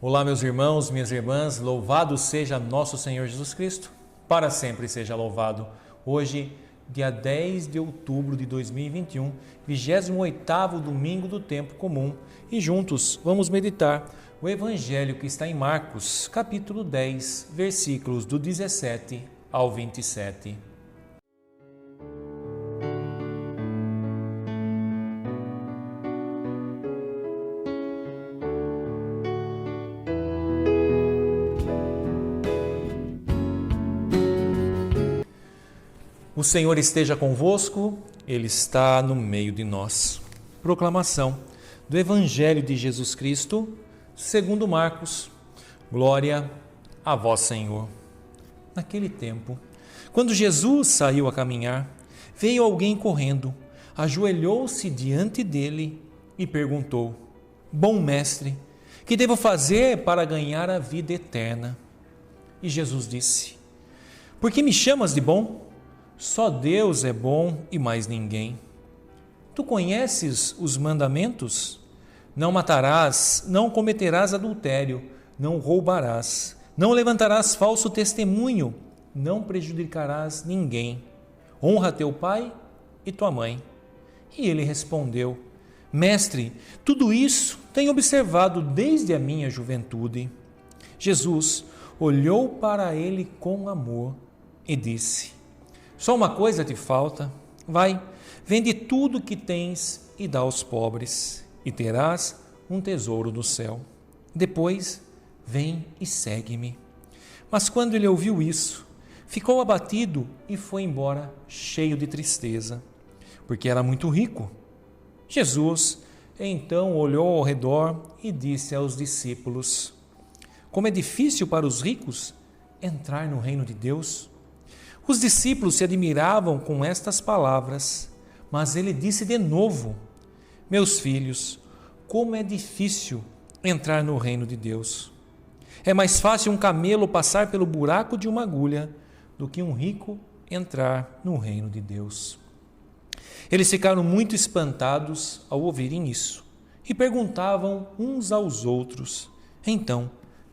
Olá, meus irmãos, minhas irmãs, louvado seja nosso Senhor Jesus Cristo, para sempre seja louvado. Hoje, dia 10 de outubro de 2021, 28º domingo do tempo comum, e juntos vamos meditar o Evangelho que está em Marcos, capítulo 10, versículos do 17 ao 27. O Senhor esteja convosco, Ele está no meio de nós. Proclamação do Evangelho de Jesus Cristo, segundo Marcos. Glória a vós, Senhor. Naquele tempo, quando Jesus saiu a caminhar, veio alguém correndo, ajoelhou-se diante dele e perguntou: Bom mestre, que devo fazer para ganhar a vida eterna? E Jesus disse: Por que me chamas de bom? Só Deus é bom e mais ninguém. Tu conheces os mandamentos? Não matarás, não cometerás adultério, não roubarás, não levantarás falso testemunho, não prejudicarás ninguém. Honra teu pai e tua mãe. E ele respondeu: Mestre, tudo isso tenho observado desde a minha juventude. Jesus olhou para ele com amor e disse: Só uma coisa te falta. Vai, vende tudo que tens e dá aos pobres, e terás um tesouro no céu. Depois, vem e segue-me. Mas quando ele ouviu isso, ficou abatido e foi embora cheio de tristeza, porque era muito rico. Jesus, então, olhou ao redor e disse aos discípulos: Como é difícil para os ricos entrar no reino de Deus! Os discípulos se admiravam com estas palavras, mas ele disse de novo: Meus filhos, como é difícil entrar no reino de Deus. É mais fácil um camelo passar pelo buraco de uma agulha do que um rico entrar no reino de Deus. Eles ficaram muito espantados ao ouvirem isso e perguntavam uns aos outros: Então,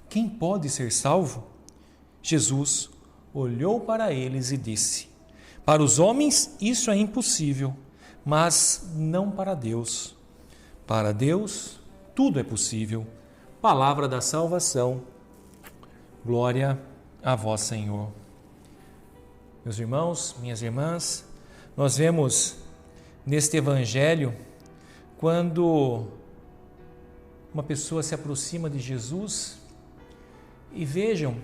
quem pode ser salvo? Jesus olhou para eles e disse: Para os homens isso é impossível, mas não para Deus. Para Deus tudo é possível. Palavra da salvação. Glória a vós, Senhor. Meus irmãos, minhas irmãs, nós vemos neste Evangelho quando uma pessoa se aproxima de Jesus e vejam,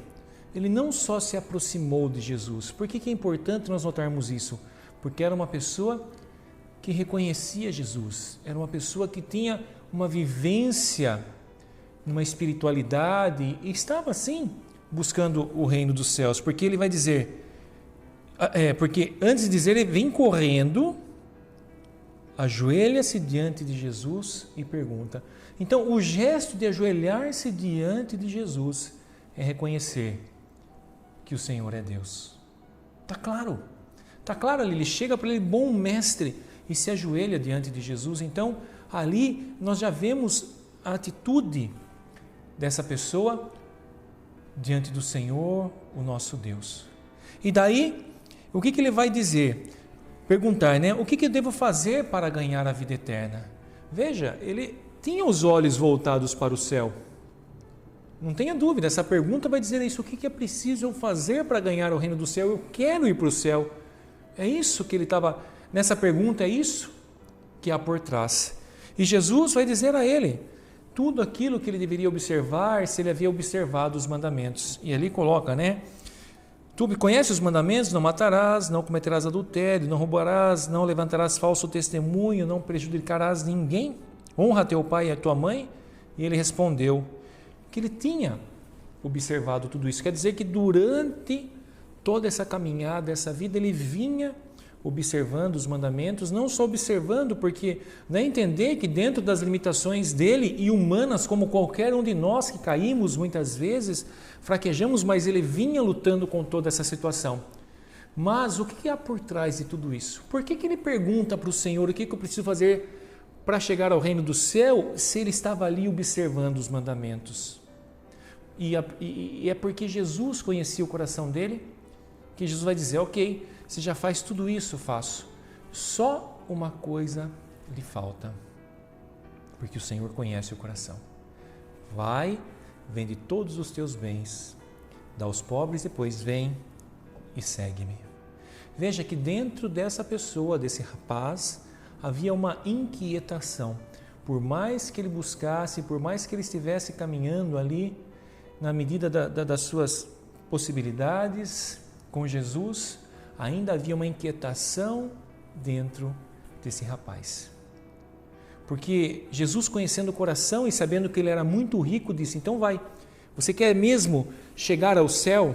ele não só se aproximou de Jesus. Por que é importante nós notarmos isso? Porque era uma pessoa que reconhecia Jesus, era uma pessoa que tinha uma vivência, uma espiritualidade e estava assim buscando o reino dos céus. Porque ele vai dizer, porque antes de dizer, ele vem correndo, ajoelha-se diante de Jesus e pergunta. Então, o gesto de ajoelhar-se diante de Jesus é reconhecer que o Senhor é Deus. Está claro ali, ele chega para ele, bom mestre, e se ajoelha diante de Jesus. Então, ali nós já vemos a atitude dessa pessoa diante do Senhor, o nosso Deus. E daí, o que ele vai dizer? Perguntar, né? O que eu devo fazer para ganhar a vida eterna? Veja, ele tinha os olhos voltados para o céu. Não tenha dúvida, essa pergunta vai dizer isso. O que é preciso eu fazer para ganhar o reino do céu? Eu quero ir para o céu. É isso que ele estava... Nessa pergunta, é isso que há por trás. E Jesus vai dizer a ele tudo aquilo que ele deveria observar, se ele havia observado os mandamentos. E ali coloca, né? Tu conheces os mandamentos? Não matarás, não cometerás adultério, não roubarás, não levantarás falso testemunho, não prejudicarás ninguém. Honra teu pai e a tua mãe. E ele respondeu que ele tinha observado tudo isso. Quer dizer que durante toda essa caminhada, essa vida, ele vinha observando os mandamentos, não só observando, porque entender que dentro das limitações dele e humanas, como qualquer um de nós que caímos muitas vezes, fraquejamos, mas ele vinha lutando com toda essa situação. Mas o que há por trás de tudo isso? Por que ele pergunta para o Senhor o que eu preciso fazer para chegar ao reino do céu, se ele estava ali observando os mandamentos? E é porque Jesus conhecia o coração dele que Jesus vai dizer: ok, você já faz tudo isso, eu faço. Só uma coisa lhe falta, porque o Senhor conhece o coração. Vai, vende todos os teus bens, dá aos pobres, depois vem e segue-me. Veja que dentro dessa pessoa, desse rapaz, havia uma inquietação. Por mais que ele buscasse, por mais que ele estivesse caminhando ali, na medida das suas possibilidades com Jesus, ainda havia uma inquietação dentro desse rapaz. Porque Jesus, conhecendo o coração e sabendo que ele era muito rico, disse: então vai, você quer mesmo chegar ao céu?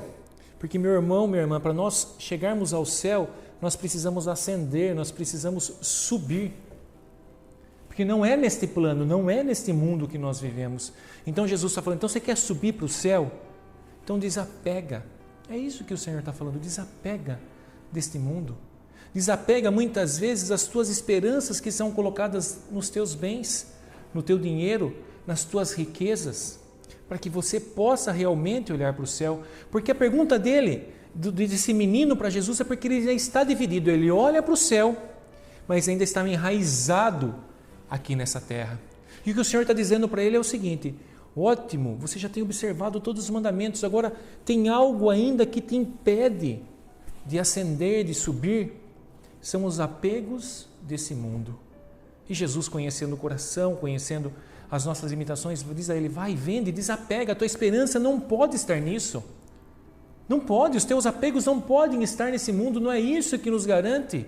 Porque, meu irmão, minha irmã, para nós chegarmos ao céu, nós precisamos ascender, nós precisamos subir. Porque não é neste plano, não é neste mundo que nós vivemos. Então Jesus está falando: então você quer subir para o céu? Então desapega. É isso que o Senhor está falando: desapega deste mundo. Desapega muitas vezes as tuas esperanças que são colocadas nos teus bens, no teu dinheiro, nas tuas riquezas, para que você possa realmente olhar para o céu. Porque a pergunta desse menino para Jesus, é porque ele já está dividido. Ele olha para o céu, mas ainda está enraizado aqui nessa terra. E o que o Senhor está dizendo para ele é o seguinte: ótimo, você já tem observado todos os mandamentos, agora tem algo ainda que te impede de ascender, de subir. São os apegos desse mundo. E Jesus, conhecendo o coração, conhecendo as nossas limitações, diz a ele: vai, vende, desapega, a tua esperança não pode estar nisso. Não pode, os teus apegos não podem estar nesse mundo, não é isso que nos garante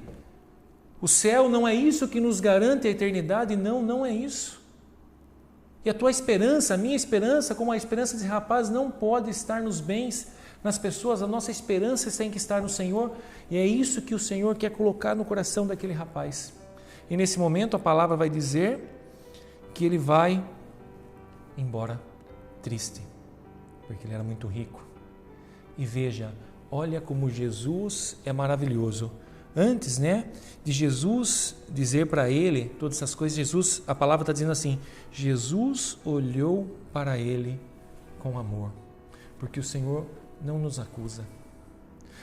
o céu, não é isso que nos garante a eternidade, não é isso. E a tua esperança, a minha esperança, como a esperança desse rapaz, não pode estar nos bens, nas pessoas. A nossa esperança tem que estar no Senhor, e é isso que o Senhor quer colocar no coração daquele rapaz. E nesse momento a palavra vai dizer que ele vai embora triste, porque ele era muito rico. E veja, olha como Jesus é maravilhoso. Antes, de Jesus dizer para ele todas essas coisas, a palavra está dizendo assim: Jesus olhou para ele com amor, porque o Senhor não nos acusa.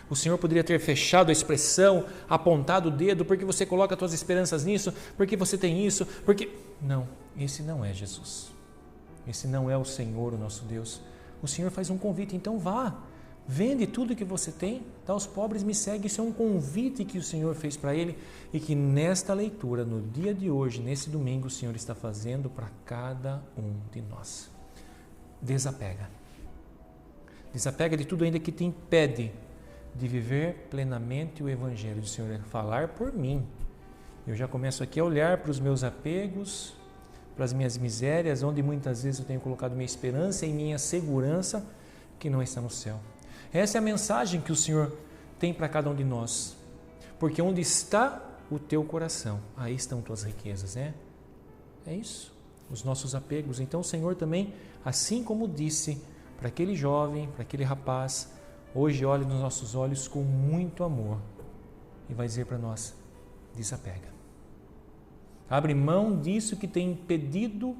O Senhor poderia ter fechado a expressão, apontado o dedo: porque você coloca as suas esperanças nisso, porque você tem isso, porque... Não, esse não é Jesus. Esse não é o Senhor, o nosso Deus. O Senhor faz um convite: então vá, vende tudo que você tem, dá aos pobres, me segue. Isso é um convite que o Senhor fez para ele, e que nesta leitura, no dia de hoje, nesse domingo, o Senhor está fazendo para cada um de nós. Desapega. Desapega de tudo ainda que te impede de viver plenamente o Evangelho do Senhor. Falar por mim. Eu já começo aqui a olhar para os meus apegos, para as minhas misérias, onde muitas vezes eu tenho colocado minha esperança e minha segurança, que não está no céu. Essa é a mensagem que o Senhor tem para cada um de nós. Porque onde está o teu coração, aí estão tuas riquezas, É isso, os nossos apegos. Então o Senhor também, assim como disse para aquele jovem, para aquele rapaz, hoje olha nos nossos olhos com muito amor e vai dizer para nós: desapega. Abre mão disso que tem impedido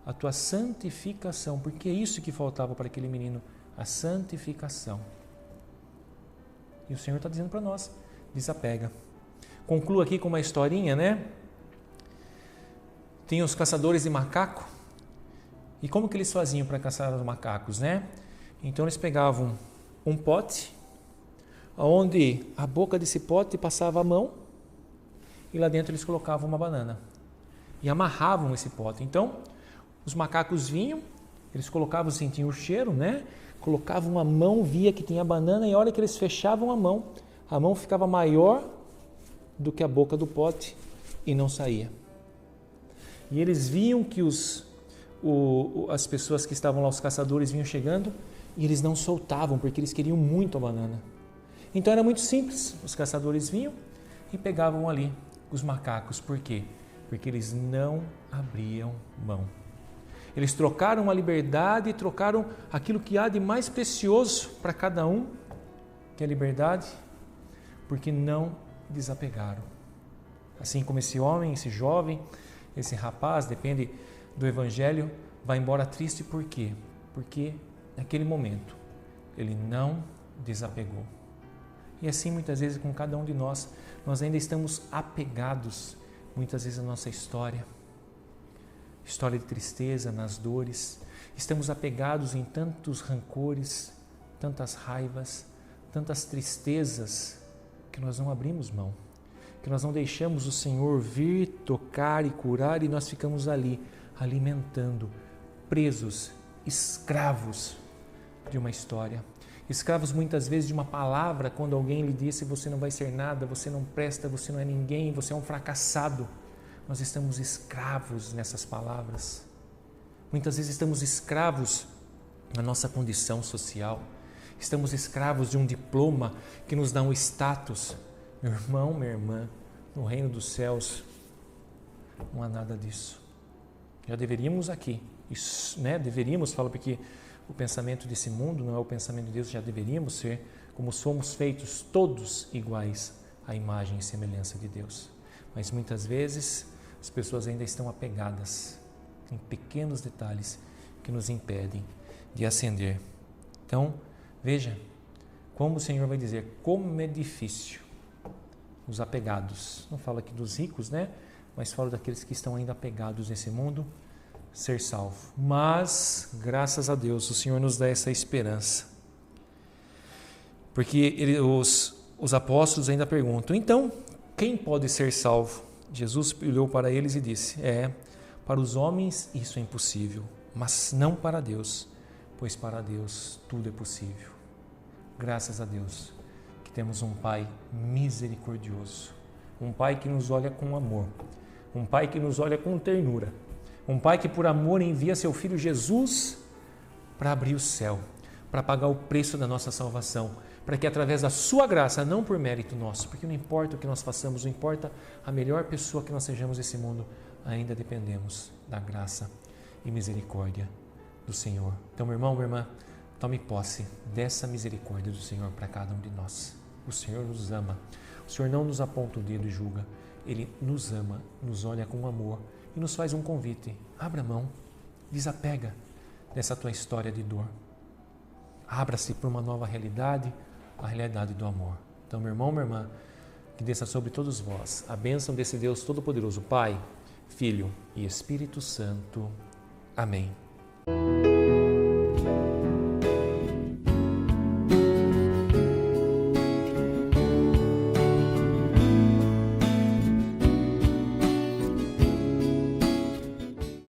a tua santificação, porque é isso que faltava para aquele menino, a santificação. E o Senhor está dizendo para nós: desapega. Concluo aqui com uma historinha, Tem os caçadores de macaco. E como que eles faziam para caçar os macacos, Então eles pegavam um pote, onde a boca desse pote passava a mão, e lá dentro eles colocavam uma banana e amarravam esse pote. Então os macacos vinham, eles colocavam, sentiam o cheiro, Colocavam a mão, via que tinha banana, e a hora que eles fechavam a mão ficava maior do que a boca do pote e não saía. E eles viam que as pessoas que estavam lá, os caçadores, vinham chegando, e eles não soltavam, porque eles queriam muito a banana. Então era muito simples: os caçadores vinham e pegavam ali os macacos. Por quê? Porque eles não abriam mão. Eles trocaram a liberdade, trocaram aquilo que há de mais precioso para cada um, que é a liberdade, porque não desapegaram. Assim como esse homem, esse jovem, esse rapaz, depende do Evangelho, vai embora triste. Por quê? Porque naquele momento, ele não desapegou. E assim, muitas vezes, com cada um de nós, nós ainda estamos apegados, muitas vezes, à nossa história de tristeza, nas dores. Estamos apegados em tantos rancores, tantas raivas, tantas tristezas, que nós não abrimos mão, que nós não deixamos o Senhor vir, tocar e curar, e nós ficamos ali, alimentando, presos, escravos de uma história. Escravos muitas vezes de uma palavra, quando alguém lhe disse: você não vai ser nada, você não presta, você não é ninguém, você é um fracassado. Nós estamos escravos nessas palavras. Muitas vezes estamos escravos na nossa condição social. Estamos escravos de um diploma que nos dá um status. Meu irmão, minha irmã, no reino dos céus não há nada disso. Já deveríamos aqui, deveríamos, falo porque o pensamento desse mundo não é o pensamento de Deus, já deveríamos ser, como somos feitos todos iguais à imagem e semelhança de Deus. Mas muitas vezes as pessoas ainda estão apegadas em pequenos detalhes que nos impedem de ascender. Então, veja como o Senhor vai dizer, como é difícil os apegados. Não fala aqui dos ricos, mas fala daqueles que estão ainda apegados nesse mundo, ser salvo. Mas, graças a Deus, o Senhor nos dá essa esperança. Porque os apóstolos ainda perguntam, então, quem pode ser salvo? Jesus olhou para eles e disse, para os homens isso é impossível, mas não para Deus, pois para Deus tudo é possível. Graças a Deus que temos um Pai misericordioso, um Pai que nos olha com amor, um Pai que nos olha com ternura, um Pai que por amor envia seu Filho Jesus para abrir o céu, para pagar o preço da nossa salvação, para que através da sua graça, não por mérito nosso, porque não importa o que nós façamos, não importa a melhor pessoa que nós sejamos nesse mundo, ainda dependemos da graça e misericórdia do Senhor. Então, meu irmão, minha irmã, tome posse dessa misericórdia do Senhor para cada um de nós. O Senhor nos ama, o Senhor não nos aponta o dedo e julga, Ele nos ama, nos olha com amor e nos faz um convite. Abra mão, desapega dessa tua história de dor. Abra-se para uma nova realidade, a realidade do amor. Então, meu irmão, minha irmã, que desça sobre todos vós a bênção desse Deus Todo-Poderoso, Pai, Filho e Espírito Santo. Amém.